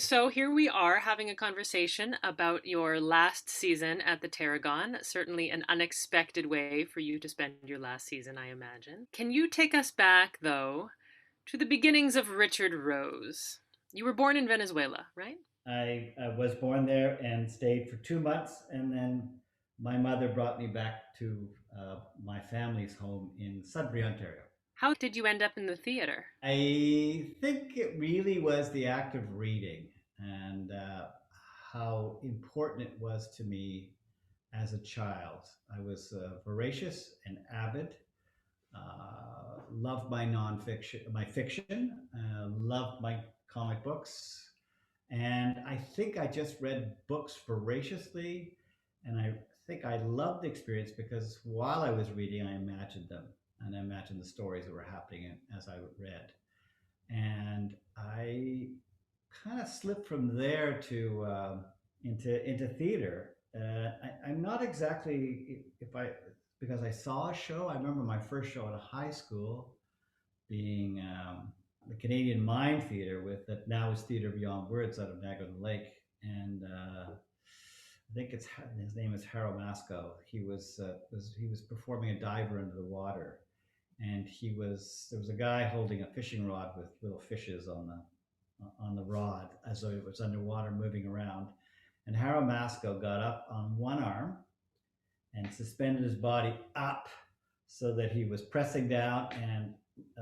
So here we are having a conversation about your last season at the Tarragon. Certainly an unexpected way for you to spend your last season, I imagine. Can you take us back, though, to the beginnings of Richard Rose? You were born in Venezuela, right? I was born there and stayed for 2 months, and then my mother brought me back to my family's home in Sudbury, Ontario. How did you end up in the theater? I think it really was the act of reading and how important it was to me as a child. I was voracious and avid, loved my nonfiction, my fiction, loved my comic books, and I think I just read books voraciously, and I think I loved the experience because while I was reading, I imagined them and I imagined the stories that were happening as I read. And I kind of slipped from there to into theater. I'm not exactly if I because I saw a show. I remember my first show in high school being the Canadian Mime Theatre with that now is Theatre Beyond Words out of Niagara Lake, and I think it's his name is Harold Masco. He was performing a diver under the water, and there was a guy holding a fishing rod with little fishes on the rod as though it was underwater moving around, and Harold Masco got up on one arm and suspended his body up so that he was pressing down and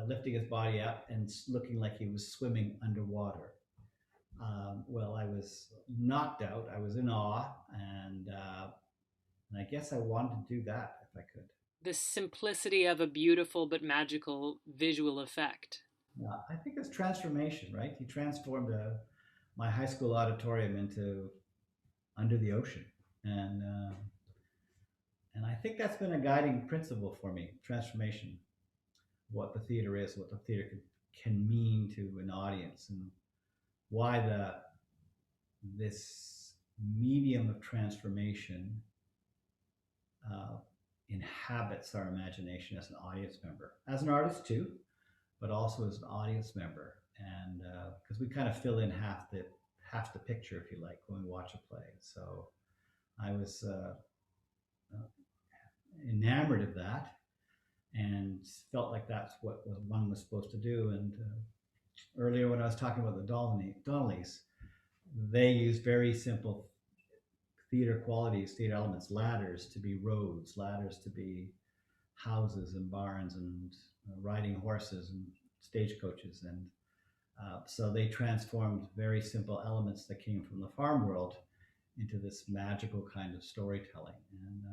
lifting his body up and looking like he was swimming underwater. Well, I was knocked out. I was in awe, and I guess I wanted to do that if I could. The simplicity of a beautiful but magical visual effect. I think it's transformation, right? He transformed my high school auditorium into under the ocean, and and I think that's been a guiding principle for me: transformation, what the theater is, what the theater can mean to an audience, and why the this medium of transformation uh, inhabits our imagination as an audience member, as an artist too, but also as an audience member, and because we kind of fill in half the picture, if you like, when we watch a play. So I was enamored of that and felt like that's what one was supposed to do. And earlier, when I was talking about the Donnellys, they use very simple theater qualities, theater elements, ladders to be roads, ladders to be houses and barns and riding horses and stagecoaches. And so they transformed very simple elements that came from the farm world into this magical kind of storytelling.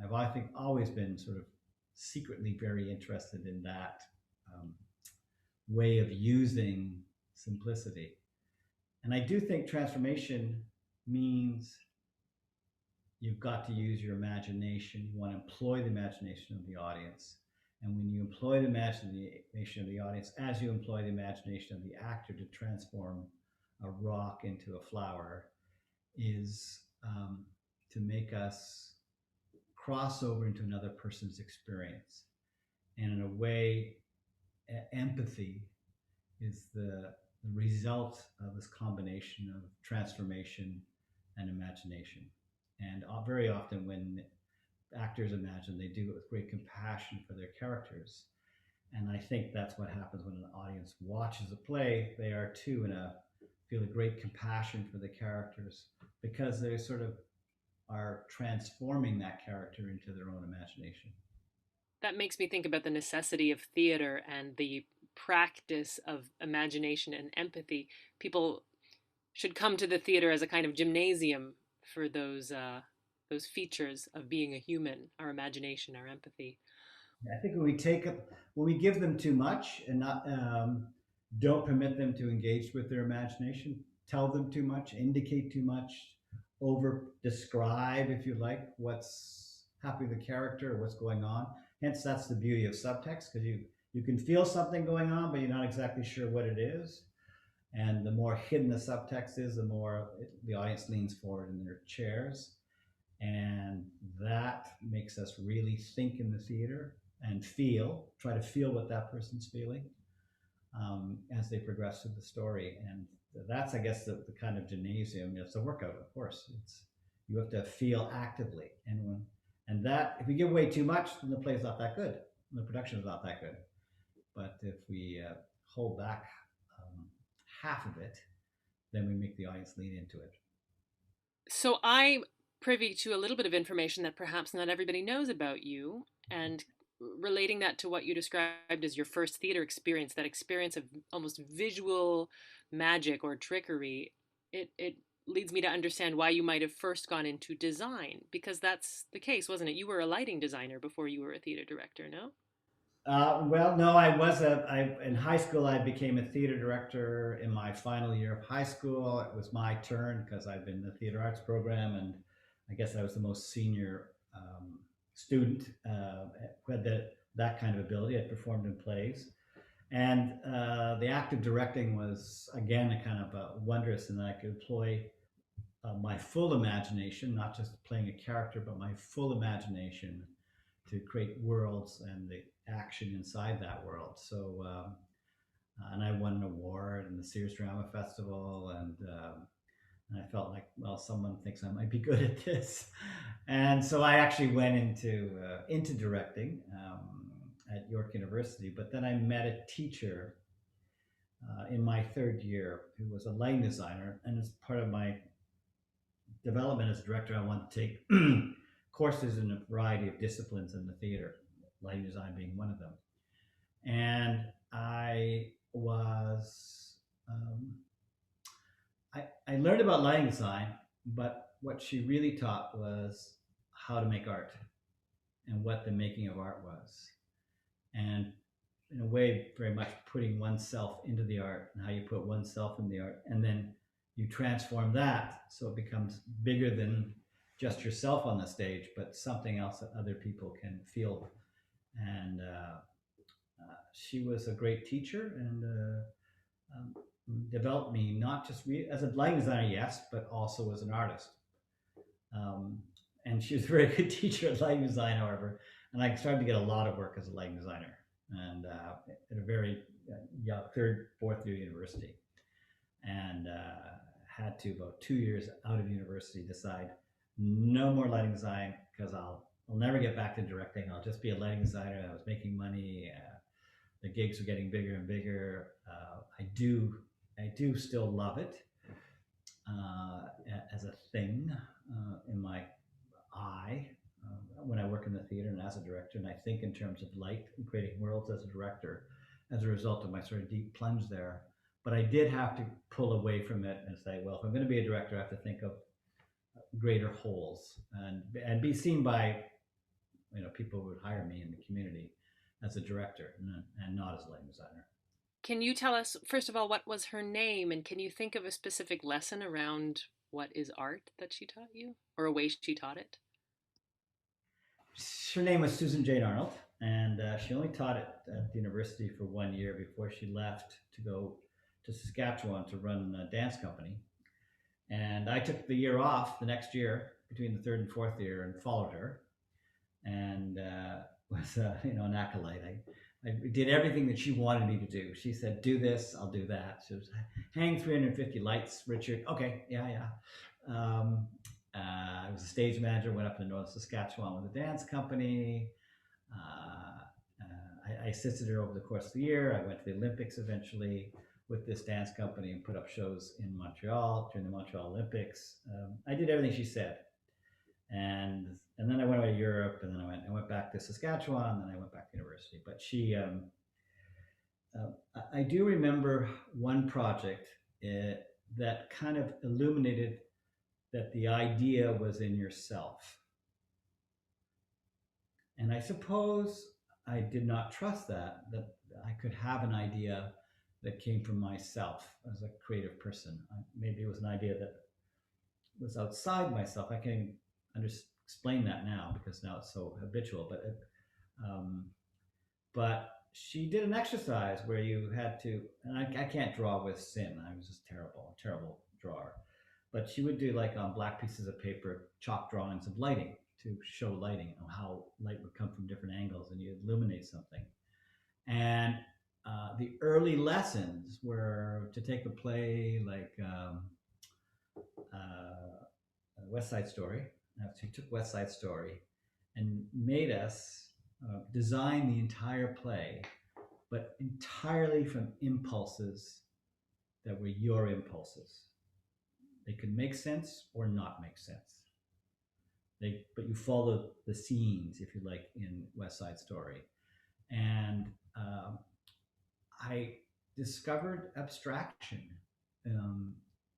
And I think, always been sort of secretly very interested in that um, way of using simplicity. And I do think transformation means you've got to use your imagination. You want to employ the imagination of the audience. And when you employ the imagination of the audience, as you employ the imagination of the actor to transform a rock into a flower, is to make us cross over into another person's experience. And in a way, empathy is the result of this combination of transformation and imagination. And very often, when actors imagine, they do it with great compassion for their characters. And I think that's what happens when an audience watches a play. They are too feel a great compassion for the characters because they sort of are transforming that character into their own imagination. That makes me think about the necessity of theater and the practice of imagination and empathy. People should come to the theater as a kind of gymnasium for those features of being a human, our imagination, our empathy. I think when we give them too much and not don't permit them to engage with their imagination, tell them too much, indicate too much, over describe, if you like, what's happening to the character or what's going on. Hence, that's the beauty of subtext because you can feel something going on, but you're not exactly sure what it is. And the more hidden the subtext is, the more the audience leans forward in their chairs, and that makes us really think in the theater and try to feel what that person's feeling as they progress through the story. And that's, I guess, the kind of gymnasium. It's a workout, of course. It's you have to feel actively, and that if we give away too much, then the play's not that good, the production is not that good. But if we hold back um, half of it, then we make the audience lean into it. So I'm privy to a little bit of information that perhaps not everybody knows about you, and relating that to what you described as your first theater experience, that experience of almost visual magic or trickery, it leads me to understand why you might have first gone into design, because that's the case, wasn't it? You were a lighting designer before you were a theater director, no? Well, no, I was in high school. I became a theater director in my final year of high school. It was my turn because I've been in the theater arts program, and I guess I was the most senior student who had that kind of ability. I performed in plays, and the active directing was again a kind of wondrous in that I could employ my full imagination, not just playing a character, but my full imagination to create worlds and the action inside that world. So, and I won an award in the Sears Drama Festival, and I felt like, well, someone thinks I might be good at this, and so I actually went into directing at York University. But then I met a teacher in my third year who was a lighting designer, and as part of my development as a director, I wanted to take courses in a variety of disciplines in the theater, lighting design being one of them. And I was, I learned about lighting design, but what she really taught was how to make art and what the making of art was. And in a way, very much putting oneself into the art and how you put oneself in the art. And then you transform that so it becomes bigger than just yourself on the stage, but something else that other people can feel. And she was a great teacher and um, developed me not just as a lighting designer, yes, but also as an artist. Um, and she was a very good teacher at lighting design, however, and I started to get a lot of work as a lighting designer, and at a very young third, fourth year university, and had to about 2 years out of university decide no more lighting design because I'll never get back to directing. I'll just be a lighting designer. I was making money. The gigs were getting bigger and bigger. I do still love it as a thing in my eye when I work in the theater and as a director. And I think in terms of light and creating worlds as a director, as a result of my sort of deep plunge there. But I did have to pull away from it and say, well, if I'm going to be a director, I have to think of greater wholes and be seen by people who would hire me in the community as a director and not as a lighting designer. Can you tell us, first of all, what was her name? And can you think of a specific lesson around what is art that she taught you, or a way she taught it? Her name was Susan Jane Arnold, and she only taught at the university for 1 year before she left to go to Saskatchewan to run a dance company. And I took the year off the next year between the third and fourth year and followed her, and was an acolyte. I did everything that she wanted me to do. She said, "Do this, I'll do that." She was hang 350 lights, Richard. Okay, yeah. I was a stage manager. Went up to North Saskatchewan with a dance company. I assisted her over the course of the year. I went to the Olympics eventually with this dance company and put up shows in Montreal during the Montreal Olympics. I did everything she said, and then I went away to Europe, and then I went back to Saskatchewan, and then I went back to university. But I do remember one project that kind of illuminated that the idea was in yourself. And I suppose I did not trust that I could have an idea that came from myself as a creative person. Maybe it was an idea that was outside myself. I can't explain that now because now it's so habitual. But she did an exercise where you had to, and I can't draw with sin. I was just terrible drawer. But she would do, like, on black pieces of paper, chalk drawings of lighting to show lighting, how light would come from different angles and you illuminate something. And the early lessons were to take a play like West Side Story. She took West Side Story and made us design the entire play, but entirely from impulses that were your impulses. They could make sense or not make sense. But you follow the scenes, if you like, in West Side Story. And I discovered abstraction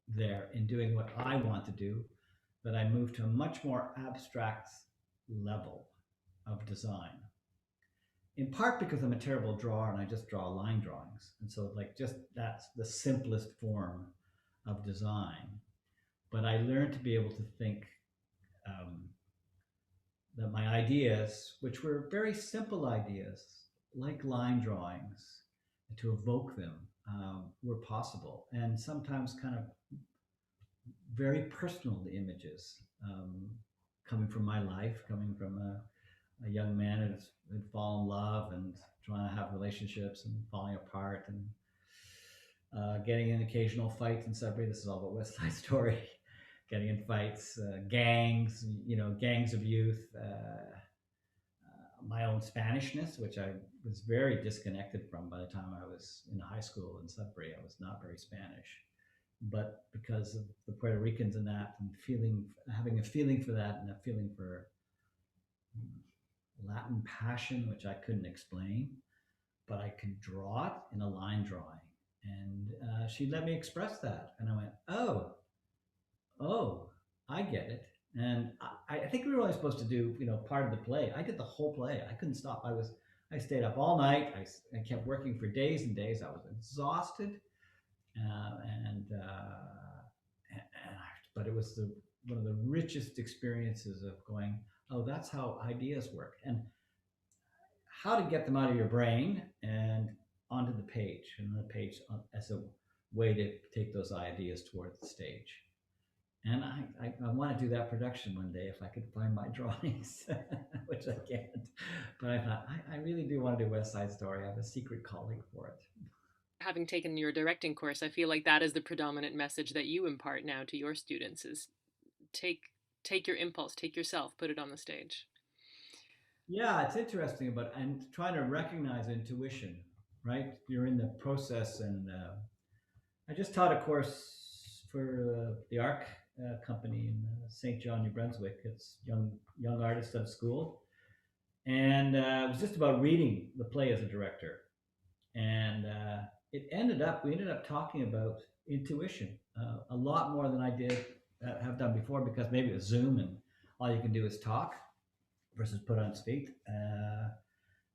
there in doing what I want to do, that I moved to a much more abstract level of design. In part because I'm a terrible drawer and I just draw line drawings. And so, like, just that's the simplest form of design. But I learned to be able to think that my ideas, which were very simple ideas, like line drawings, to evoke them, were possible. And sometimes kind of very personal images coming from my life, coming from a young man who'd fallen in love and trying to have relationships and falling apart and getting in occasional fights in Sudbury. This is all about West Side Story. Getting in fights, gangs, gangs of youth, my own Spanishness, which I was very disconnected from by the time I was in high school in Sudbury. I was not very Spanish, but because of the Puerto Ricans and that, and having a feeling for that, and a feeling for Latin passion, which I couldn't explain, but I could draw it in a line drawing. And she let me express that, and I went, oh, I get it. And I think we were only supposed to do, part of the play. I did the whole play. I couldn't stop. I stayed up all night. I kept working for days and days. I was exhausted, but it was one of the richest experiences of going, oh, that's how ideas work, and how to get them out of your brain and onto the page, and the page as a way to take those ideas towards the stage. And I want to do that production one day if I could find my drawings, which I can't. But I thought, I really do want to do West Side Story. I have a secret calling for it. Having taken your directing course, I feel like that is the predominant message that you impart now to your students: is take your impulse, take yourself, put it on the stage. Yeah, it's interesting and trying to recognize intuition, right? You're in the process, and I just taught a course for the ARC company in St. John, New Brunswick. It's young artists out of school, and it was just about reading the play as a director. And we ended up talking about intuition a lot more than I did have done before, because maybe it was Zoom and all you can do is talk versus put on speak.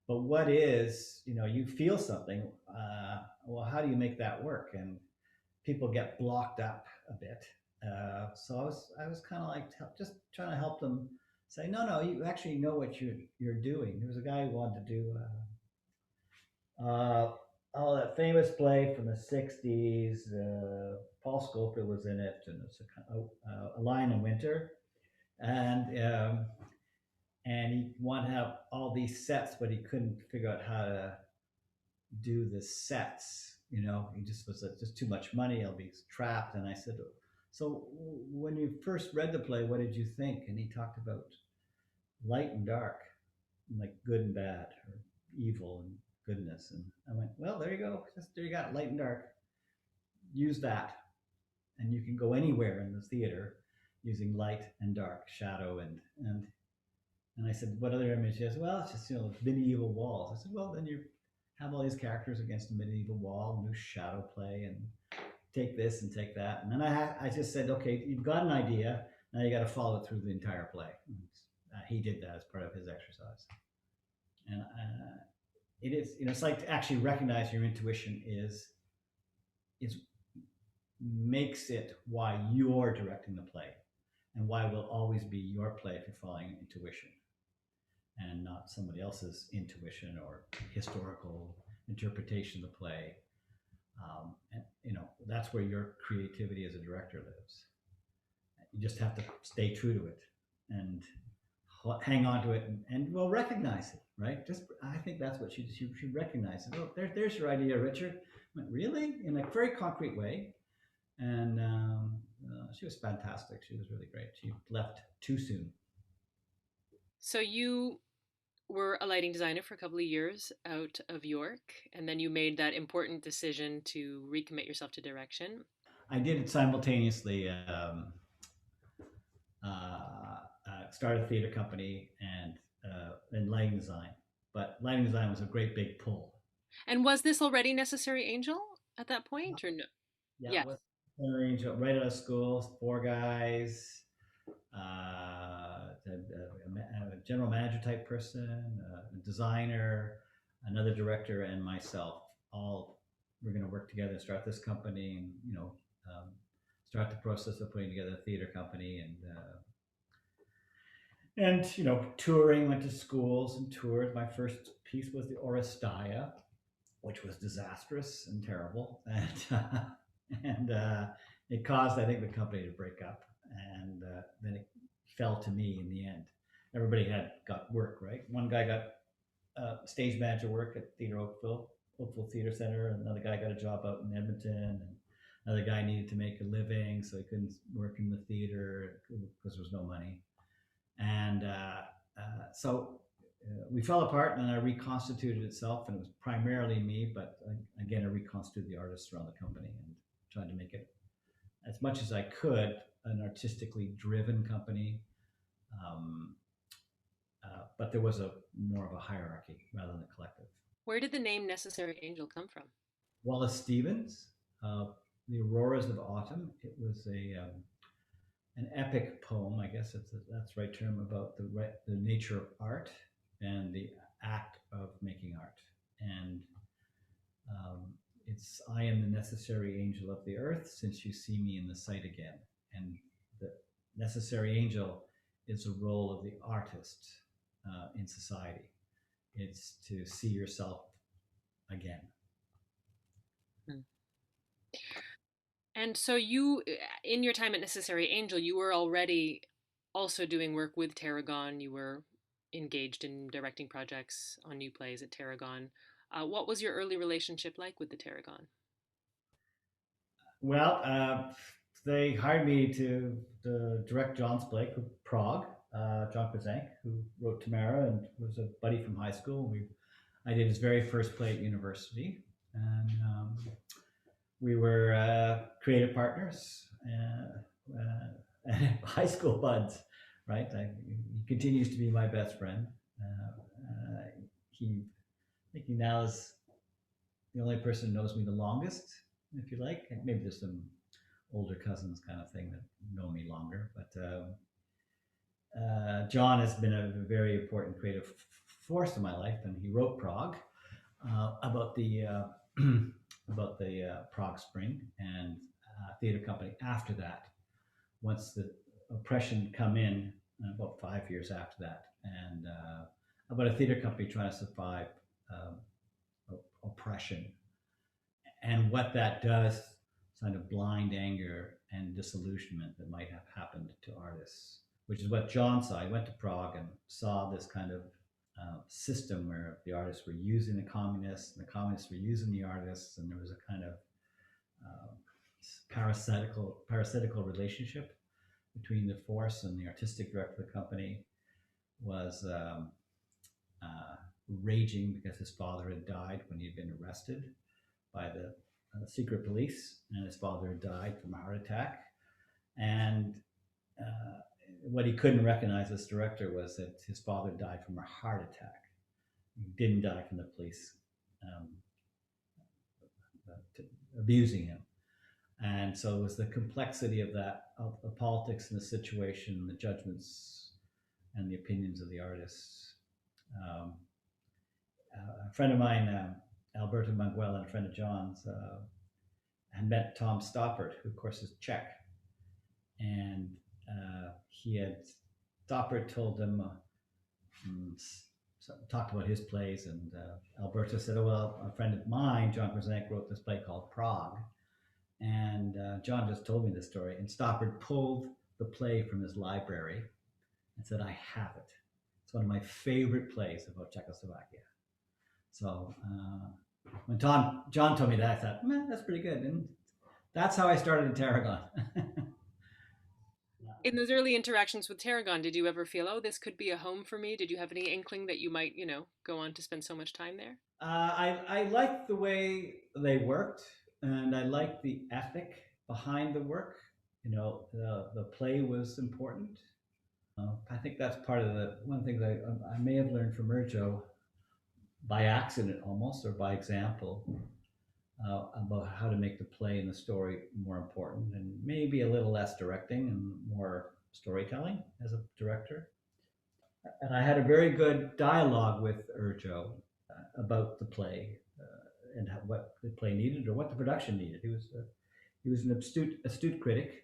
But what is, you feel something. Well, how do you make that work? And people get blocked up a bit. So I was kind of like just trying to help them say, no, you actually know what you're doing. There was a guy who wanted to do that famous play from the '60s. Paul Scofield was in it, and it's a Lion in Winter, and he wanted to have all these sets, but he couldn't figure out how to do the sets. He just was just too much money. I'll be trapped. And I said, so when you first read the play, what did you think? And he talked about light and dark, like good and bad, or evil and goodness. And I went, well, there you go. There you got light and dark. Use that. And you can go anywhere in the theater using light and dark, shadow and I said, what other image? He said, well, it's just, medieval walls. I said, well, then you have all these characters against a medieval wall, new shadow play, and take this and take that. And then I just said, okay, you've got an idea. Now you got to follow it through the entire play. He did that as part of his exercise. And it is, it's like to actually recognize your intuition is makes it why you're directing the play, and why it will always be your play if you're following intuition and not somebody else's intuition or historical interpretation of the play. And that's where your creativity as a director lives. You just have to stay true to it and hang on to it and well recognize it, right? Just I think that's what she should recognize it. Oh, there's your idea, Richard. I went, really? In a very concrete way. And she was fantastic. She was really great. She left too soon. So you were a lighting designer for a couple of years out of York, and then you made that important decision to recommit yourself to direction. I did it simultaneously. Started a theater company and lighting design, but lighting design was a great big pull. And was this already Necessary Angel at that point, or no? Yeah, Yes. was right out of school, four guys, a general manager type person, a designer, another director, and myself. All we're going to work together and start this company, and start the process of putting together a theater company, and touring. Went to schools and toured. My first piece was the Oresteia, which was disastrous and terrible, and it caused, I think, the company to break up, and then it fell to me in the end. Everybody had got work, right? One guy got stage manager work at Theatre Oakville Theatre Center, and another guy got a job out in Edmonton, and another guy needed to make a living, so he couldn't work in the theater because there was no money, and so we fell apart, and I reconstituted itself, and it was primarily me, but again, I reconstituted the artists around the company and tried to make it as much as I could an artistically driven company. Um, but there was a more of a hierarchy rather than a collective. Where did the name Necessary Angel come from? Wallace Stevens, uh, The Auroras of Autumn. It was an epic poem, I guess that's the right term, about the nature of art and the act of making art. And um, it's I am the necessary angel of the earth, since you see me in the sight again. And the necessary angel is a role of the artist in society. It's to see yourself again. Hmm. And so you, in your time at Necessary Angel, you were already also doing work with Tarragon. You were engaged in directing projects on new plays at Tarragon. What was your early relationship like with the Tarragon? Well, they hired me to direct John's play, Prague. John Krizank, who wrote Tamara and was a buddy from high school. I did his very first play at university, and we were creative partners, high school buds, right? He continues to be my best friend. He, I think he now is the only person who knows me the longest, if you like. Maybe there's some older cousins kind of thing that know me longer, but John has been a very important creative force in my life, and he wrote Prague about the about the Prague Spring and theater company after that. Once the oppression come in, about 5 years after that, and about a theater company trying to survive um, oppression and what that does, kind of blind anger and disillusionment that might have happened to artists, which is what John saw. He went to Prague and saw this kind of system where the artists were using the communists and the communists were using the artists, and there was a kind of uh, parasitical relationship between the force and the artistic director of the company was uh, raging because his father had died when he'd been arrested by the secret police, and his father had died from a heart attack. And uh, what he couldn't recognize as director was that his father died from a heart attack. He didn't die from the police um, abusing him. And so it was the complexity of that, of the politics and the situation, the judgments and the opinions of the artists. Um, a friend of mine, Alberto Manguel, and a friend of John's, had met Tom Stoppard, who of course is Czech, and he had Stoppard told him, talked about his plays, and Alberto said, "Oh well, a friend of mine, John Krizank, wrote this play called Prague," and John just told me this story, and Stoppard pulled the play from his library and said, "I have it." It's one of my favorite plays about Czechoslovakia. So when John told me that, I thought, man, that's pretty good. And that's how I started in Tarragon. In those early interactions with Tarragon, did you ever feel, oh, this could be a home for me? Did you have any inkling that you might, go on to spend so much time there? I liked the way they worked, and I liked the ethic behind the work. The play was important. I think that's part of the one thing that I may have learned from Urjo by accident almost, or by example, about how to make the play and the story more important, and maybe a little less directing and more storytelling as a director. And I had a very good dialogue with Urjo about the play and what the play needed or what the production needed. He was an astute critic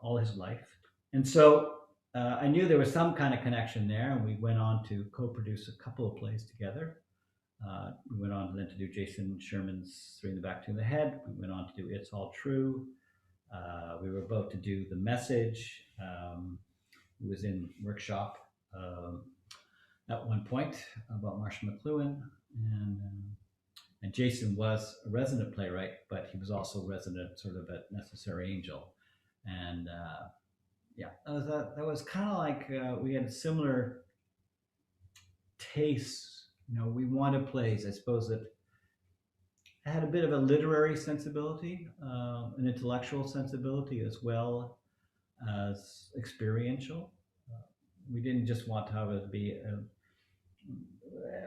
all his life, and so I knew there was some kind of connection there. And we went on to co-produce a couple of plays together. We went on then to do Jason Sherman's Three in the Back, Two in the Head. We went on to do It's All True. We were about to do The Message. It was in workshop at one point about Marshall McLuhan, and Jason was a resident playwright, but he was also resident sort of at Necessary Angel, and yeah, that was kind of like we had similar tastes. We wanted plays, I suppose, that had a bit of a literary sensibility, an intellectual sensibility, as well as experiential. We didn't just want to have it be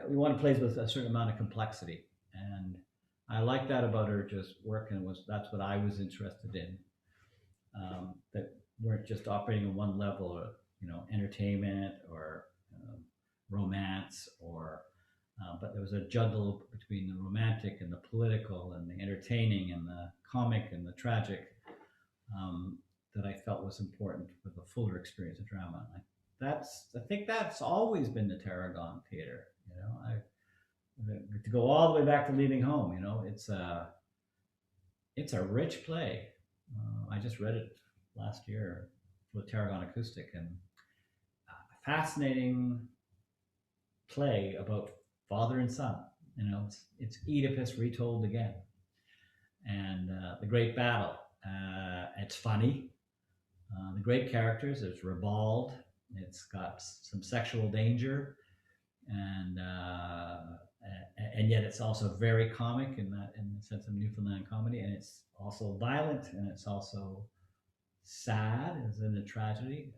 we wanted plays with a certain amount of complexity, and I like that about Urja's work, and that's what I was interested in. That weren't just operating on one level, or entertainment or romance, or but there was a juggle between the romantic and the political and the entertaining and the comic and the tragic, that I felt was important for the fuller experience of drama. I think that's always been the Tarragon Theater. To go all the way back to Leaving Home. It's a rich play. I just read it last year with Tarragon Acoustic, and a fascinating play about father and son. It's Oedipus retold again, and the great battle. It's funny. The great characters. It's ribald. It's got some sexual danger, and yet it's also very comic in the sense of Newfoundland comedy, and it's also violent, and it's also sad, as in a tragedy,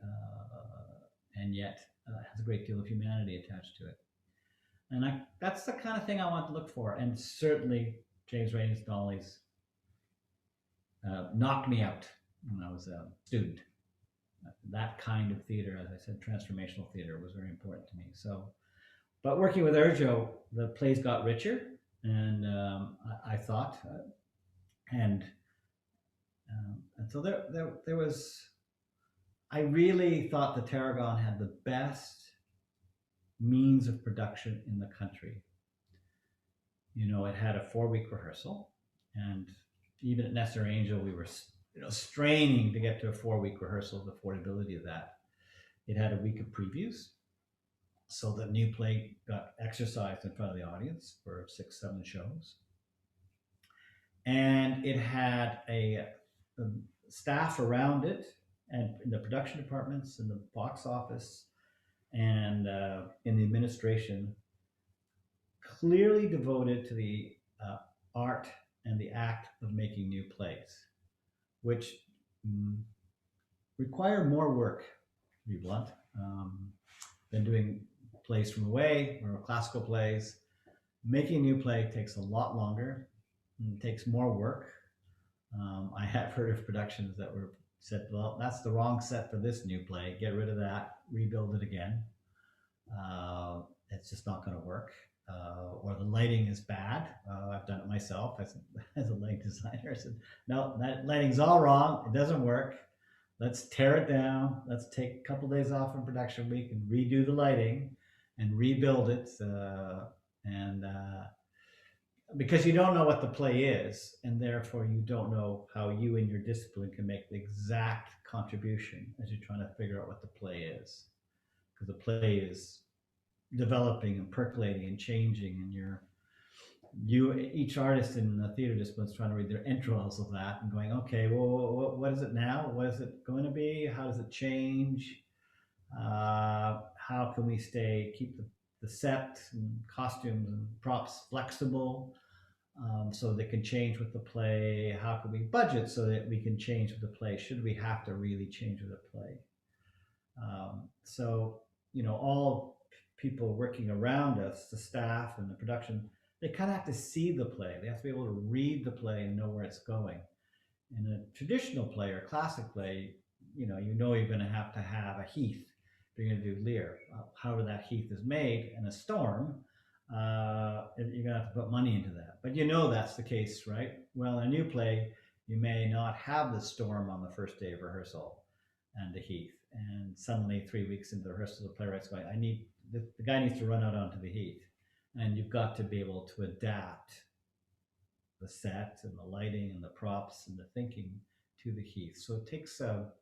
and yet has a great deal of humanity attached to it. And that's the kind of thing I want to look for. And certainly James Raines' Dolly's knocked me out when I was a student. That kind of theater, as I said, transformational theater, was very important to me. So, but working with Urjo, the plays got richer, and I thought, and so there was. I really thought the Tarragon had the best means of production in the country. It had a 4-week rehearsal, and even at Necessary Angel, we were straining to get to a 4-week rehearsal, the affordability of that. It had a week of previews, so the new play got exercised in front of the audience for 6-7 shows. And it had a staff around it, and in the production departments, in the box office, and in the administration, clearly devoted to the art and the act of making new plays, which require more work, to be blunt, than doing plays from away or classical plays. Making a new play takes a lot longer, and takes more work. I have heard of productions that were said, well, that's the wrong set for this new play. Get rid of that, rebuild it again. It's just not going to work. Or the lighting is bad. I've done it myself as a light designer. I said, no, that lighting's all wrong. It doesn't work. Let's tear it down. Let's take a couple days off from production week and redo the lighting and rebuild it. Because you don't know what the play is, and therefore you don't know how you and your discipline can make the exact contribution as you're trying to figure out what the play is. Because the play is developing and percolating and changing, and each artist in the theater discipline is trying to read their entrails of that and going, okay, well, what is it now? What is it going to be? How does it change? How can we keep the set and costumes and props flexible, so they can change with the play? How can we budget so that we can change with the play? Should we have to really change with the play? So, all people working around us, the staff and the production, they kind of have to see the play. They have to be able to read the play and know where it's going. In a traditional play or classic play, you're going to have a heath if you're going to do Lear. However that heath is made in a storm, you're going to have to put money into that. But that's the case, right? Well, in a new play, you may not have the storm on the first day of rehearsal and the heath. And suddenly 3 weeks into the rehearsal, the playwright's going, the guy needs to run out onto the heath. And you've got to be able to adapt the set and the lighting and the props and the thinking to the heath. So it takes a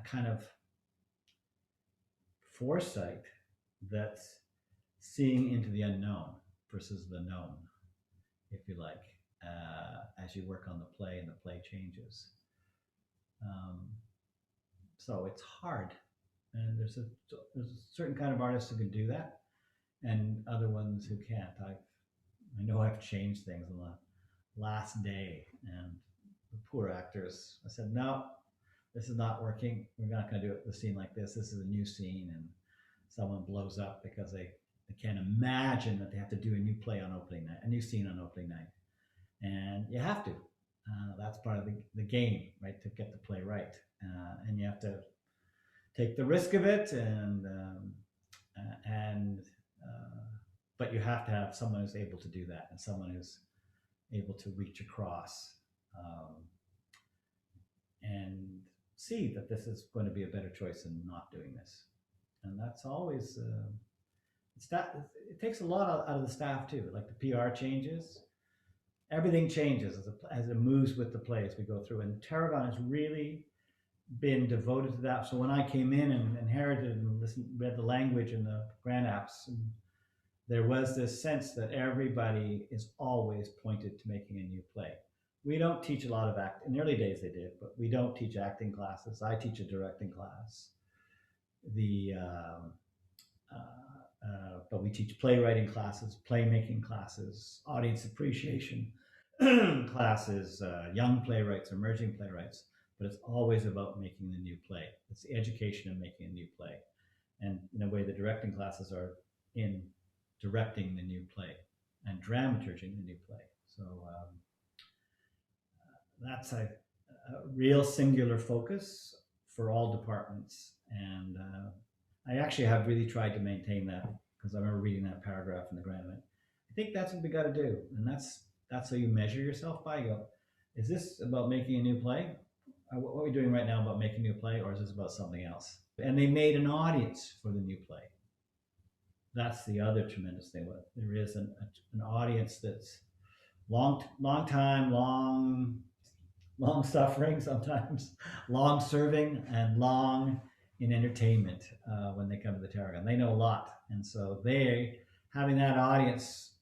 kind of foresight that's seeing into the unknown versus the known, if you like, as you work on the play and the play changes. So it's hard, and there's a certain kind of artists who can do that, and other ones who can't. I know I've changed things on the last day, and the poor actors, I said, no, this is not working. We're not going to do the scene like this. This is a new scene, and someone blows up because they can't imagine that they have to do a new play on opening night, a new scene on opening night, and you have to. That's part of the game, right? To get the play right, and you have to take the risk of it, but you have to have someone who's able to do that, and someone who's able to reach across and see that this is going to be a better choice than not doing this. And that's always it takes a lot out of the staff too. Like the PR changes, everything changes as it moves with the play as we go through. And Tarragon has really been devoted to that. So when I came in and inherited and read the language and the grant apps, and there was this sense that everybody is always pointed to making a new play. We don't teach a lot of in the early days they did, but we don't teach acting classes. I teach a directing class. But we teach playwriting classes, playmaking classes, audience appreciation classes, young playwrights, emerging playwrights. But it's always about making the new play. It's the education of making a new play. And in a way, the directing classes are in directing the new play and dramaturging the new play. So that's a real singular focus for all departments. And I actually have really tried to maintain that, because I remember reading that paragraph in the grant. I think that's what we got to do. And that's how you measure yourself by. You go, is this about making a new play? What are we doing right now about making a new play, or is this about something else? And they made an audience for the new play. That's the other tremendous thing. There is an audience that's long time, long suffering sometimes, long serving, and long in entertainment when they come to the Tarragon. They know a lot. And so having that audience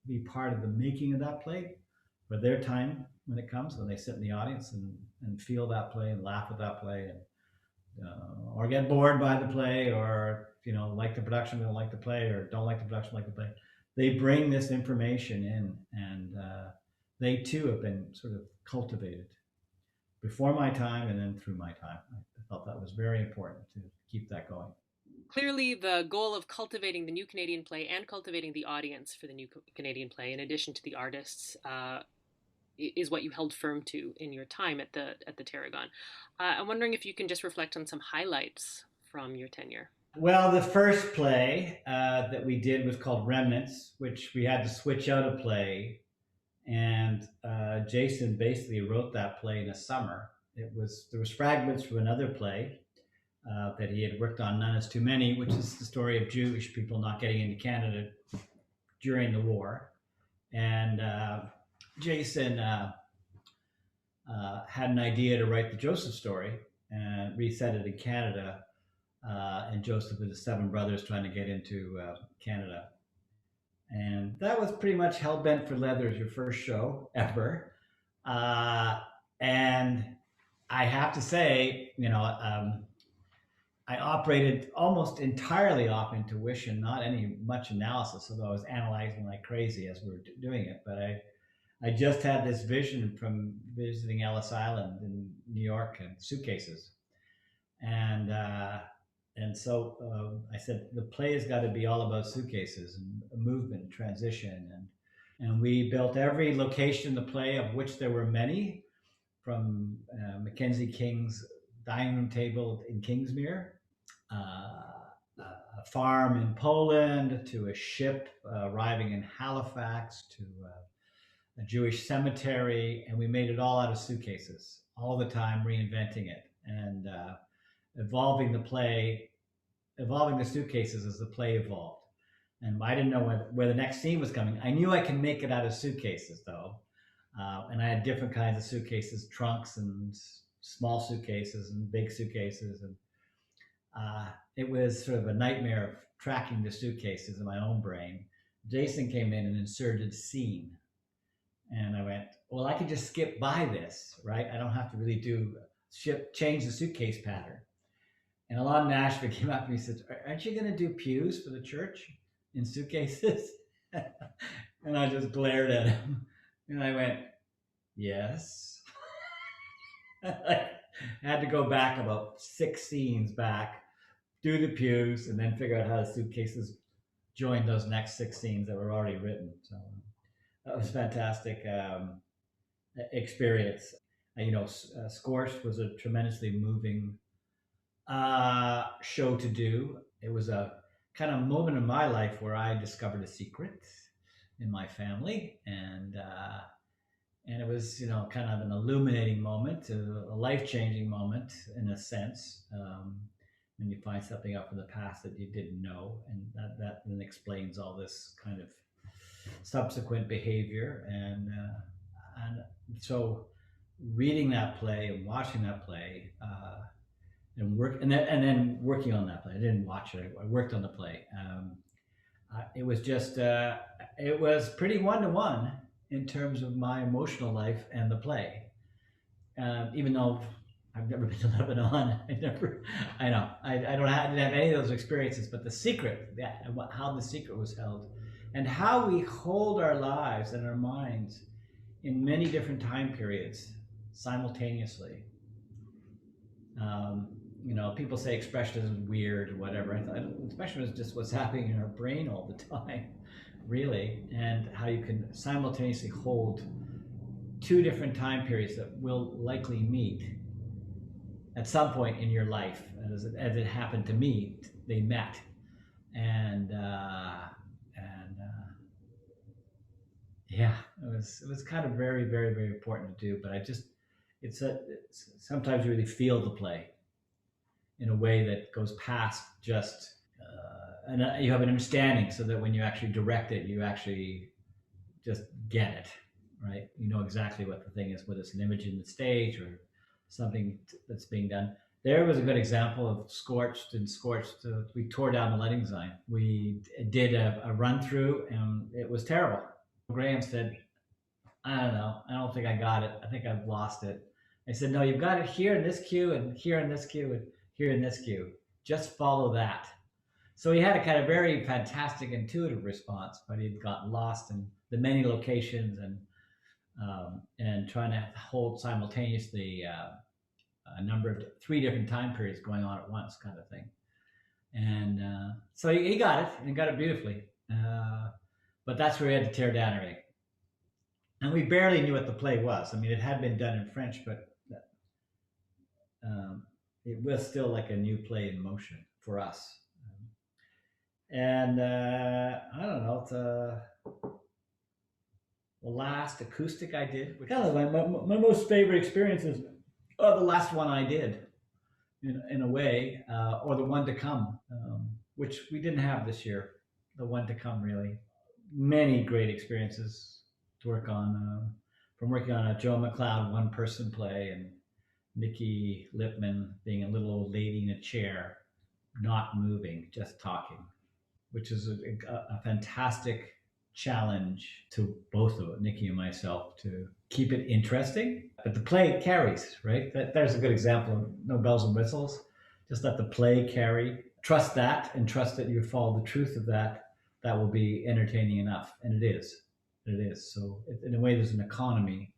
be part of the making of that play for their time when it comes, when they sit in the audience and feel that play and laugh at that play, and or get bored by the play, or like the production, don't like the play, or don't like the production, like the play. They bring this information in, and they too have been sort of cultivated before my time and then through my time. I felt that was very important to keep that going. Clearly, the goal of cultivating the new Canadian play and cultivating the audience for the new Canadian play, in addition to the artists, is what you held firm to in your time at the Tarragon. I'm wondering if you can just reflect on some highlights from your tenure. Well, the first play that we did was called Remnants, which we had to switch out a play, and Jason basically wrote that play in a summer. There was fragments from another play that he had worked on, None is Too Many, which is the story of Jewish people not getting into Canada during the war. And Jason had an idea to write the Joseph story and reset it in Canada and Joseph with the seven brothers trying to get into Canada. And that was pretty much hell bent for leather as your first show ever. Uh, and I have to say, I operated almost entirely off intuition, not any much analysis, although I was analyzing like crazy as we were doing it. But I just had this vision from visiting Ellis Island in New York and suitcases, and I said the play has got to be all about suitcases and movement, and transition, and we built every location in the play, of which there were many, from Mackenzie King's dining room table in Kingsmere, a farm in Poland, to a ship arriving in Halifax, to a Jewish cemetery, and we made it all out of suitcases, all the time reinventing it and evolving the play, evolving the suitcases as the play evolved. And I didn't know where the next scene was coming. I knew I could make it out of suitcases, though. And I had different kinds of suitcases, trunks and small suitcases and big suitcases. And it was sort of a nightmare of tracking the suitcases in my own brain. Jason came in and inserted scene. And I went, well, I could just skip by this, right? I don't have to really change the suitcase pattern. And Alon Nashville came up to me and said, aren't you going to do pews for the church in suitcases? And I just glared at him. And I went, yes. I had to go back about 6 scenes back, do the pews, and then figure out how the suitcases joined those next 6 scenes that were already written. So that was a fantastic experience. Scorched was a tremendously moving show to do. It was a kind of moment in my life where I discovered a secret in my family, and it was kind of an illuminating moment, a life-changing moment in a sense, when you find something out from the past that you didn't know, and that then explains all this kind of subsequent behavior, and so reading that play and watching that play, and then working on that play. I didn't watch it. I worked on the play. It was just it was pretty one-to-one in terms of my emotional life and the play. Even though I've never been to Lebanon, I didn't have any of those experiences. But the secret, how the secret was held, and how we hold our lives and our minds in many different time periods simultaneously. People say expressionism is weird or whatever. I thought expressionism is just what's happening in our brain all the time, really, and how you can simultaneously hold 2 different time periods that will likely meet at some point in your life. As it happened to me, they met, and yeah, it was kind of very, very, very important to do. But sometimes you really feel the play in a way that goes past just, and you have an understanding, so that when you actually direct it, you actually just get it, right? You know exactly what the thing is, whether it's an image in the stage or something that's being done. There was a good example of Scorched. We tore down the lighting design. We did a run through, and it was terrible. Graham said, I don't know. I don't think I got it. I think I've lost it. I said, no, you've got it here in this cue, and here in this cue, and here in this cue. Just follow that. So he had a kind of very fantastic intuitive response, but he'd gotten lost in the many locations and trying to hold simultaneously a number of 3 different time periods going on at once, kind of thing. And so he got it, and he got it beautifully. But that's where he had to tear down everything. And we barely knew what the play was. I mean, it had been done in French, but it was still like a new play in motion for us. And I don't know, it's the last acoustic I did. Kind of my most favorite experiences are the last one I did, in a way, or the one to come, which we didn't have this year. The one to come, really. Many great experiences to work on, from working on a Joe McLeod one-person play, and Nikki Lipman being a little old lady in a chair, not moving, just talking, which is a fantastic challenge to both of Nikki and myself to keep it interesting. But the play carries, right? There's a good example. No bells and whistles. Just let the play carry. Trust that, and trust that you follow the truth of that. That will be entertaining enough, and it is. It is. So, in a way, there's an economy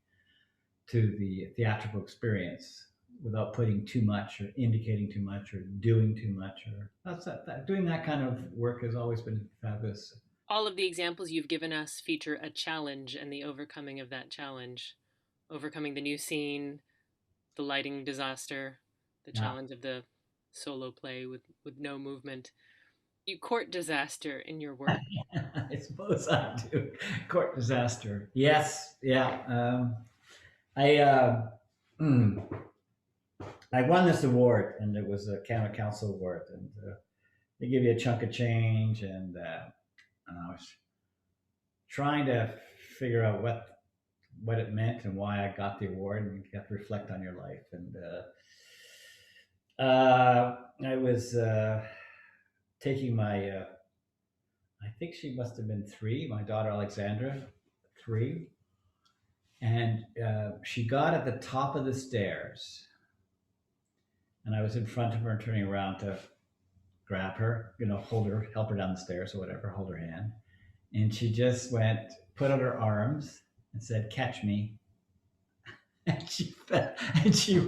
to the theatrical experience without putting too much or indicating too much or doing too much, or doing that kind of work has always been fabulous. All of the examples you've given us feature a challenge and the overcoming of that challenge, overcoming the new scene, the lighting disaster, the Yeah. challenge of the solo play with no movement. You court disaster in your work. I suppose I do. Court disaster. Yes. Yeah. I mm, I won this award, and it was a Canada Council award, and they give you a chunk of change, and I was trying to figure out what it meant and why I got the award, and you have to reflect on your life. And I was taking my, I think she must have been three, my daughter Alexandra, three, and she got at the top of the stairs, and I was in front of her and turning around to grab her, hold her, help her down the stairs or whatever, hold her hand, and she just went, put out her arms and said, "Catch me." And she fell, and she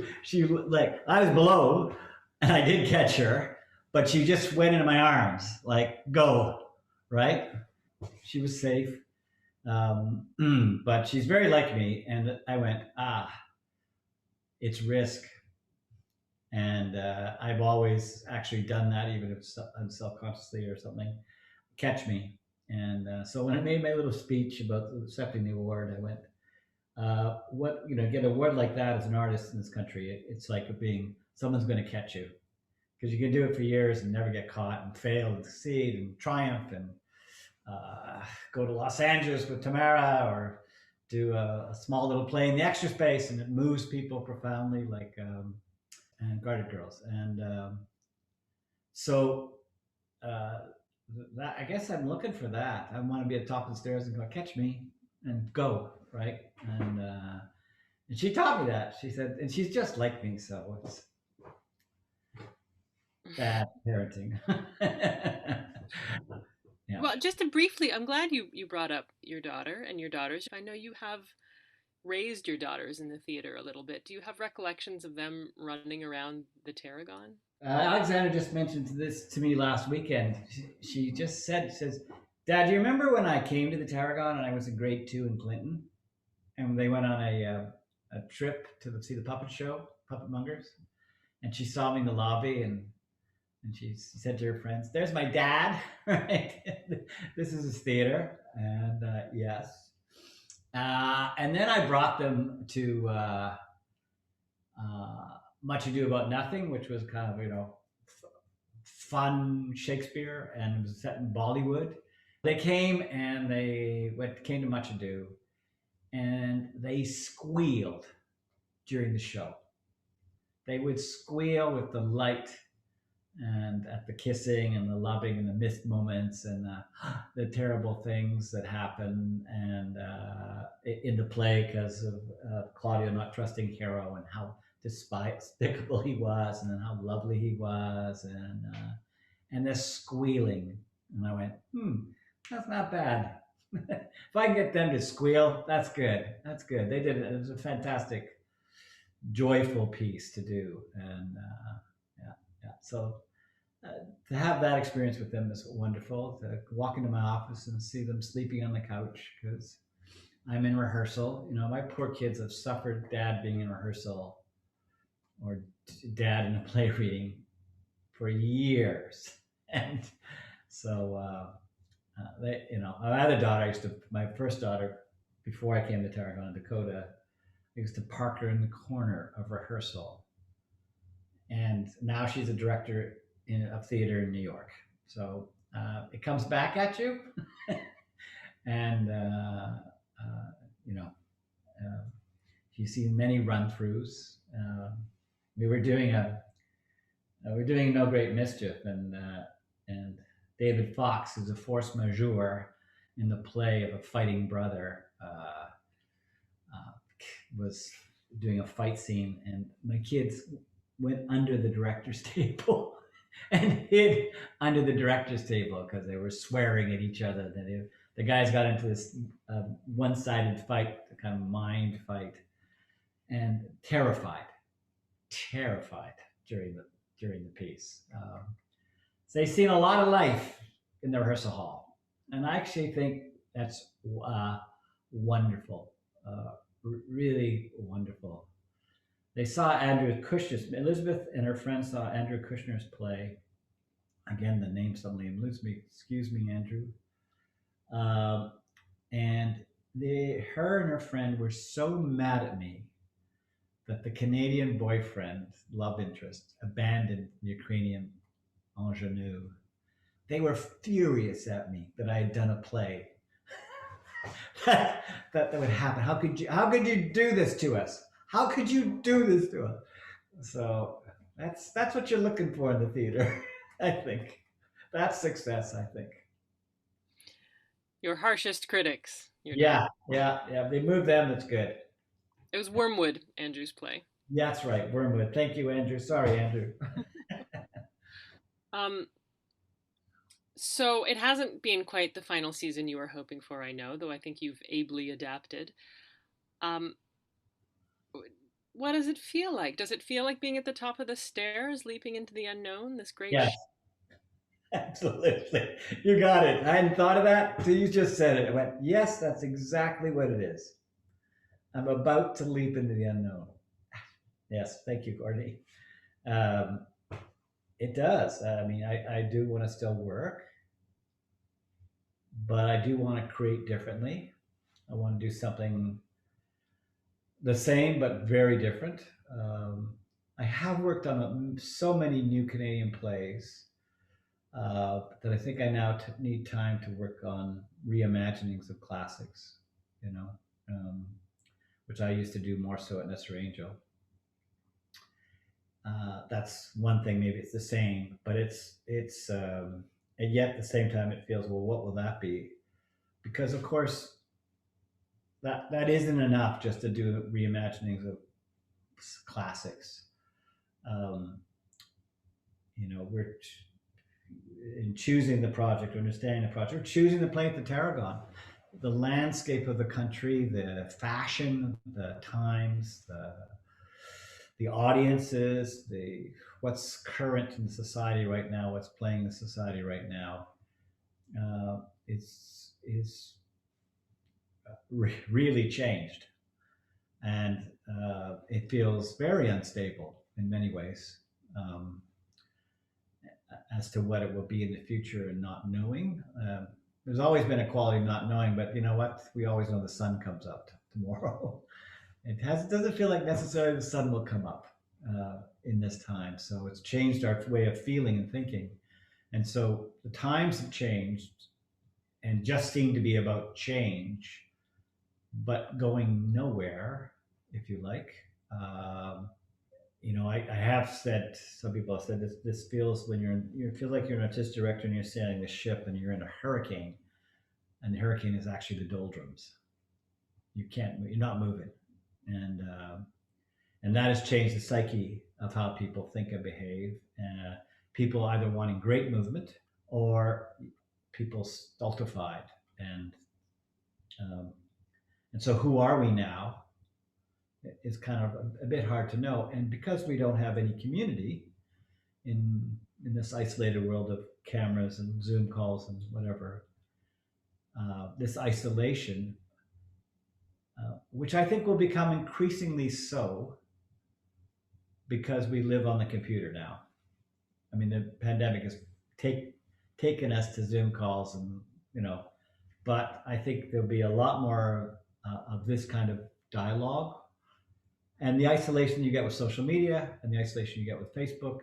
like I was below, and I did catch her, but she just went into my arms, like go, right? She was safe, but she's very like me, and I went, it's risk, and I've always actually done that, even if self-consciously or something. Catch me, and so when I made my little speech about accepting the award, I went, what get a word like that as an artist in this country, it's like being someone's going to catch you, because you can do it for years and never get caught and fail and succeed and triumph and go to Los Angeles with Tamara, or do a small little play in the extra space, and it moves people profoundly, like and Guarded Girls, and so uh, that, I guess I'm looking for that. I want to be at the top of the stairs and go, "Catch me," and go, right. And she taught me that. She said, and she's just like me, so it's bad parenting. Yeah. Well, just to briefly, I'm glad you brought up your daughter and your daughters. I know you have raised your daughters in the theater a little bit. Do you have recollections of them running around the Tarragon? Alexander just mentioned this to me last weekend. She just says, "Dad, do you remember when I came to the Tarragon and I was in grade two in Clinton, and they went on a trip to see the puppet show, Puppet Mongers, and she saw me in the lobby, and she said to her friends, 'There's my dad, right? This is his theater.'" And yes. And then I brought them to Much Ado About Nothing, which was kind of, fun Shakespeare, and it was set in Bollywood. They came and came to Much Ado, and they squealed during the show. They would squeal with the light, and at the kissing and the loving and the missed moments, and the terrible things that happen, and in the play, because of Claudio not trusting Hero, and how despicable he was, and then how lovely he was, and this squealing. And I went, that's not bad. If I can get them to squeal, that's good. That's good. They did it. It was a fantastic, joyful piece to do, and yeah, yeah. So uh, to have that experience with them is wonderful. To walk into my office and see them sleeping on the couch because I'm in rehearsal. My poor kids have suffered dad being in rehearsal, or dad in a play reading, for years, and so my other daughter, my first daughter, before I came to Tarragon, Dakota, I used to park her in the corner of rehearsal, and now she's a director of theater in New York. So it comes back at you, and you know, uh, you've seen many run throughs. We were doing we're doing No Great Mischief, and David Fox, who's a force majeure in the play of a fighting brother, was doing a fight scene, and my kids went under the director's table and hid under the director's table because they were swearing at each other. The guys got into this one-sided fight, a kind of mind fight, and terrified during the piece. So they've seen a lot of life in the rehearsal hall, and I actually think that's wonderful, really wonderful. They saw Andrew Kushner's, Elizabeth and her friends saw Andrew Kushner's play. Again, the name suddenly eludes me. Excuse me, Andrew. And her and her friend were so mad at me that the Canadian boyfriend, love interest, abandoned the Ukrainian ingenue. They were furious at me that I had done a play that would happen. How could you do this to us? How could you do this to us? So that's what you're looking for in the theater. I think that's success. I think. Your harshest critics. Yeah. They move them. That's good. It was Wormwood, Andrew's play. Yeah, that's right, Wormwood. Thank you, Andrew. Sorry, Andrew. So it hasn't been quite the final season you were hoping for, I know, though I think you've ably adapted. What does it feel like? Does it feel like being at the top of the stairs, leaping into the unknown? This great. Yes, absolutely. You got it. I hadn't thought of that until you just said it. I went, yes, that's exactly what it is. I'm about to leap into the unknown. Yes, thank you, Courtney. It does. I mean, I do want to still work, but I do want to create differently. I want to do something the same but very different. I have worked on so many new Canadian plays that I think I now need time to work on reimaginings of classics, which I used to do more so at Nestor Angel. That's one thing. Maybe it's the same, but it's and yet at the same time it feels, well, what will that be? Because of course that isn't enough just to do reimaginings of classics. We're in choosing the project, understanding the project, we're choosing the play at the Tarragon, the landscape of the country, the fashion, the times, the audiences, what's current in society right now, what's playing in society right now, is really changed, and it feels very unstable in many ways, as to what it will be in the future and not knowing. There's always been a quality of not knowing, but you know what? We always know the sun comes up tomorrow. It doesn't feel like necessarily the sun will come up in this time. So it's changed our way of feeling and thinking. And so the times have changed and just seem to be about change, but going nowhere, if you like. I have said, some people have said this feels when you feel like you're an artistic director and you're sailing the ship and you're in a hurricane, and the hurricane is actually the doldrums. You're not moving. And that has changed the psyche of how people think and behave. People either wanting great movement or people stultified. And so who are we now is kind of a bit hard to know. And because we don't have any community in this isolated world of cameras and Zoom calls and whatever, this isolation, which I think will become increasingly so because we live on the computer now. I mean, the pandemic has taken us to Zoom calls, and but I think there'll be a lot more of this kind of dialogue, and the isolation you get with social media and the isolation you get with Facebook.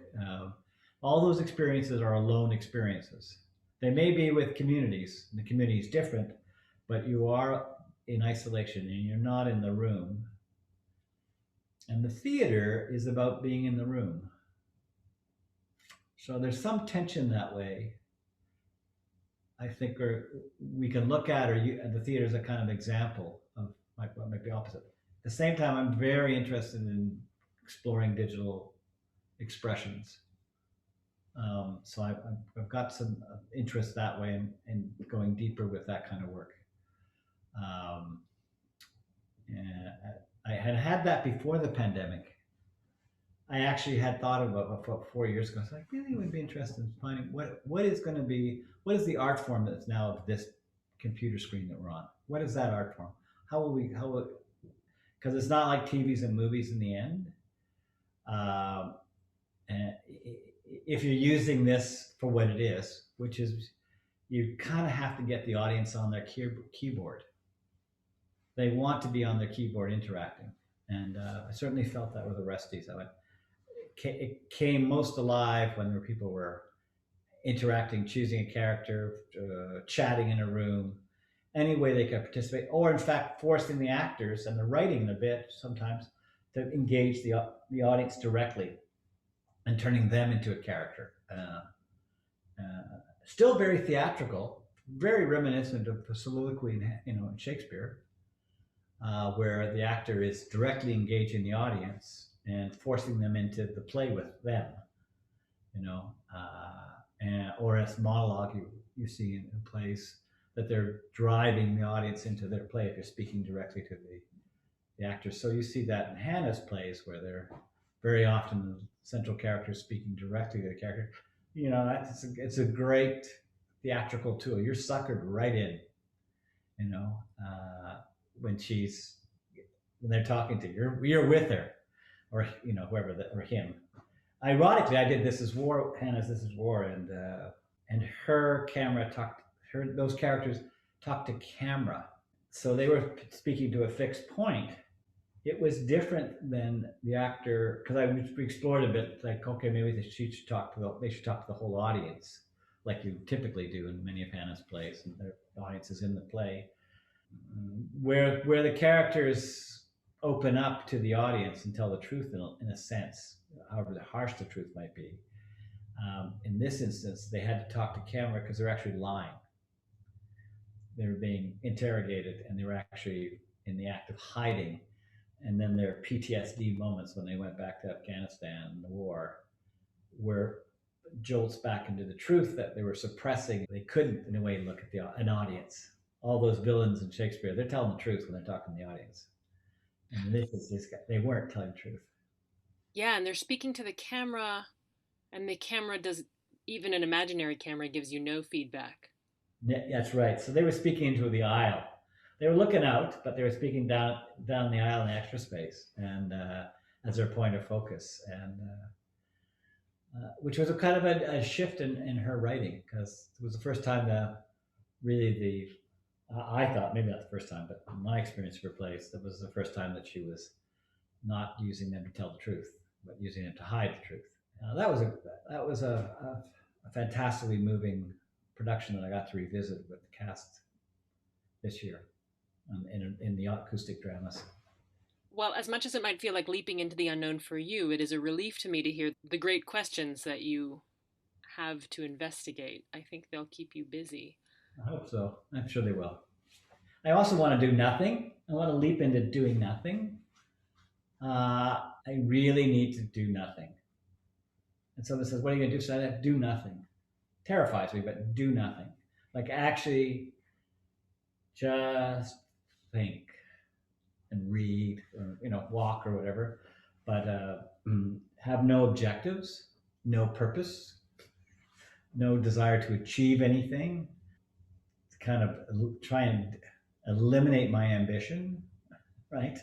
All those experiences are alone experiences. They may be with communities, and the community is different, but you are in isolation and you're not in the room. And the theater is about being in the room. So there's some tension that way. I think we can look at, the theater as a kind of example of what might be opposite. At the same time, I'm very interested in exploring digital expressions. So I've got some interest that way in going deeper with that kind of work. Um, and I had that before the pandemic. I actually had thought about 4 years ago. So I really would be interested in finding what is the art form that's now of this computer screen that we're on. What is that art form? How will, because it's not like TVs and movies in the end. Um, and if you're using this for what it is, which is you kind of have to get the audience on their keyboard. They want to be on their keyboard interacting. And I certainly felt that with the Resties. It came most alive when people were interacting, choosing a character, chatting in a room, any way they could participate, or in fact, forcing the actors and the writing a bit sometimes to engage the audience directly and turning them into a character. Still very theatrical, very reminiscent of the soliloquy in Shakespeare, where the actor is directly engaging the audience and forcing them into the play with them, or as monologue you see in plays that they're driving the audience into their play if you're speaking directly to the actors. So you see that in Hannah's plays where they're very often the central character speaking directly to the character. It's a great theatrical tool. You're suckered right in, you know, uh, when they're talking to you, you're with her, or whoever or him. Ironically, I did This Is War, Hannah's This Is War, and her camera those characters talked to camera, so they were speaking to a fixed point. It was different than the actor, because we explored a bit, like, okay, maybe they should talk to the whole audience, like you typically do in many of Hannah's plays, and their audience is in the play, where the characters open up to the audience and tell the truth in a sense, however harsh the truth might be. In this instance, they had to talk to camera because they're actually lying. They were being interrogated, and they were actually in the act of hiding. And then their PTSD moments when they went back to Afghanistan and the war were jolts back into the truth that they were suppressing. They couldn't, in a way, look at an audience. All those villains in Shakespeare, they're telling the truth when they're talking to the audience. And they weren't telling the truth. Yeah, and they're speaking to the camera, and the camera does, even an imaginary camera gives you no feedback. Yeah, that's right. So they were speaking into the aisle. They were looking out, but they were speaking down the aisle in the extra space, and as their point of focus, and which was a kind of a shift in her writing, because it was the first time that really I thought, maybe not the first time, but in my experience of her plays, that was the first time that she was not using them to tell the truth, but using them to hide the truth. That was a fantastically moving production that I got to revisit with the cast this year, in the acoustic dramas. Well, as much as it might feel like leaping into the unknown for you, it is a relief to me to hear the great questions that you have to investigate. I think they'll keep you busy. I hope so. I'm sure they will. I also want to do nothing. I want to leap into doing nothing. I really need to do nothing. And someone says, "What are you going to do?" So I have to do nothing. Terrifies me, but do nothing. Like, actually just think and read, or walk or whatever, but have no objectives, no purpose, no desire to achieve anything. To kind of try and eliminate my ambition, right?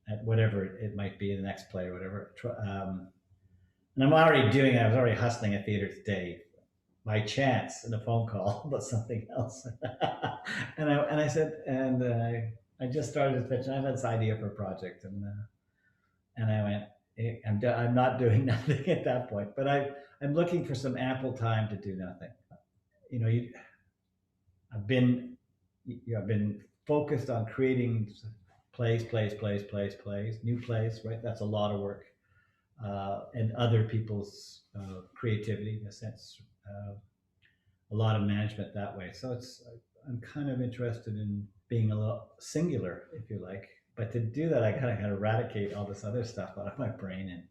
At whatever it might be, the next play or whatever. And I'm already doing it. I was already hustling at theater today by chance in a phone call about something else. and I said, I just started to pitch. I have this idea for a project, and I went, hey, I'm not doing nothing at that point, but I'm looking for some ample time to do nothing. I've been focused on creating plays, new plays, right? That's a lot of work. and other people's creativity, in a sense, a lot of management that way. So I'm kind of interested in being a little singular, if you like. But to do that, I gotta eradicate all this other stuff out of my brain and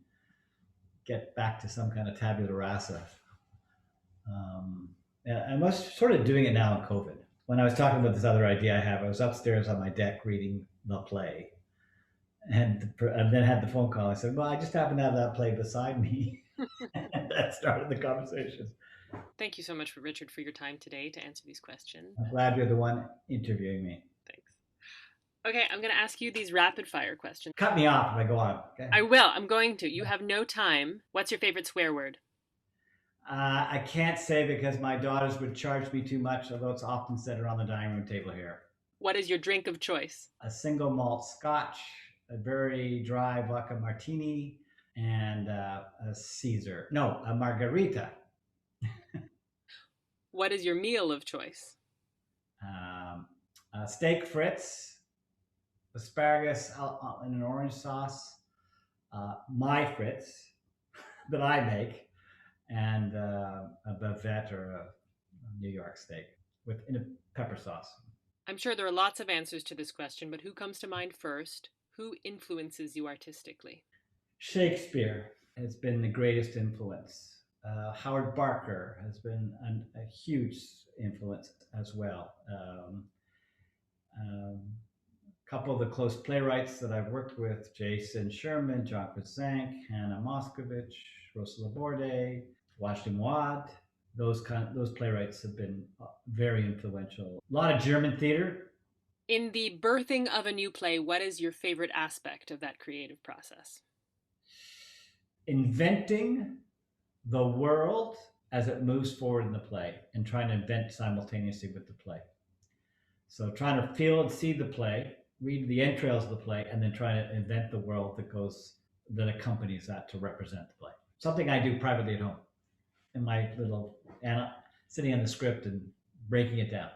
get back to some kind of tabula rasa. And I was sort of doing it now in COVID. When I was talking about this other idea I have, I was upstairs on my deck reading the play, and then had the phone call. I said, "Well, I just happen to have that play beside me," and that started the conversation. Thank you so much, Richard, for your time today to answer these questions. I'm glad you're the one interviewing me. Thanks. Okay, I'm going to ask you these rapid fire questions. Cut me off if I go on. Okay. I will. I'm going to. You have no time. What's your favorite swear word? I can't say because my daughters would charge me too much, although it's often said around the dining room table here. What is your drink of choice? A single malt scotch, a very dry vodka martini, and a Caesar. No, a margarita. What is your meal of choice? Steak frites, asparagus in an orange sauce, my frites that I make, and a bavette or a New York steak in a pepper sauce. I'm sure there are lots of answers to this question, but who comes to mind first? Who influences you artistically? Shakespeare has been the greatest influence. Howard Barker has been a huge influence as well. A couple of the close playwrights that I've worked with, Jason Sherman, John Krizank, Hannah Moscovich, Rosa Laborde, Washington Wad. Those playwrights have been very influential. A lot of German theater. In the birthing of a new play, what is your favorite aspect of that creative process? Inventing the world as it moves forward in the play and trying to invent simultaneously with the play. So trying to feel and see the play, read the entrails of the play, and then trying to invent the world that accompanies that to represent the play. Something I do privately at home in my little, sitting on the script and breaking it down.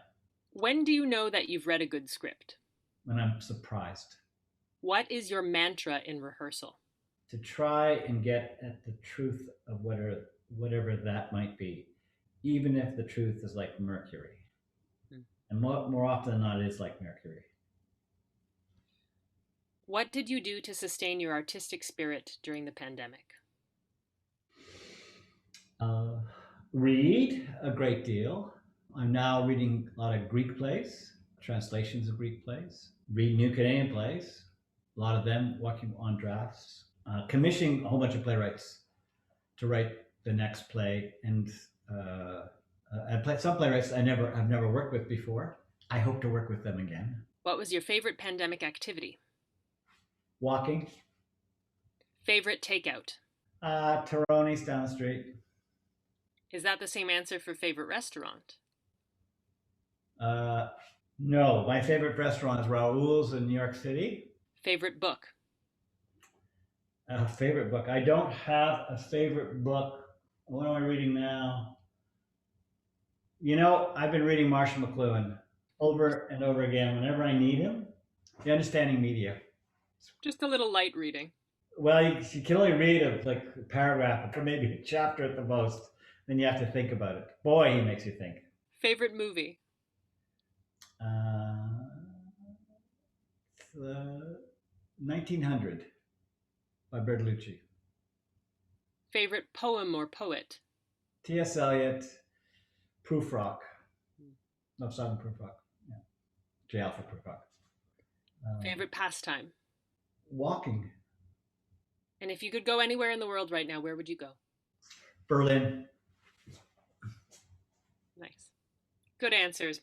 When do you know that you've read a good script? When I'm surprised. What is your mantra in rehearsal? To try and get at the truth of whatever that might be, even if the truth is like mercury. And more often than not, it is like mercury. What did you do to sustain your artistic spirit during the pandemic? Read a great deal. I'm now reading a lot of Greek plays, translations of Greek plays. Read new Canadian plays, a lot of them working on drafts. Commissioning a whole bunch of playwrights to write the next play, and some playwrights I've never worked with before. I hope to work with them again. What was your favorite pandemic activity? Walking. Favorite takeout? Tarroni's down the street. Is that the same answer for favorite restaurant? No, my favorite restaurant is Raoul's in New York City. Favorite book? Favorite book. I don't have a favorite book. What am I reading now? I've been reading Marshall McLuhan over and over again whenever I need him. The Understanding Media. Just a little light reading. Well, you can only read a paragraph or maybe a chapter at the most. Then you have to think about it. Boy, he makes you think. Favorite movie? 1900 by Bertolucci. Favorite poem or poet? T.S. Eliot, Prufrock. No, Simon Prufrock. Yeah. J. Alfred Prufrock. Favorite pastime? Walking. And if you could go anywhere in the world right now, where would you go? Berlin. Nice. Good answers.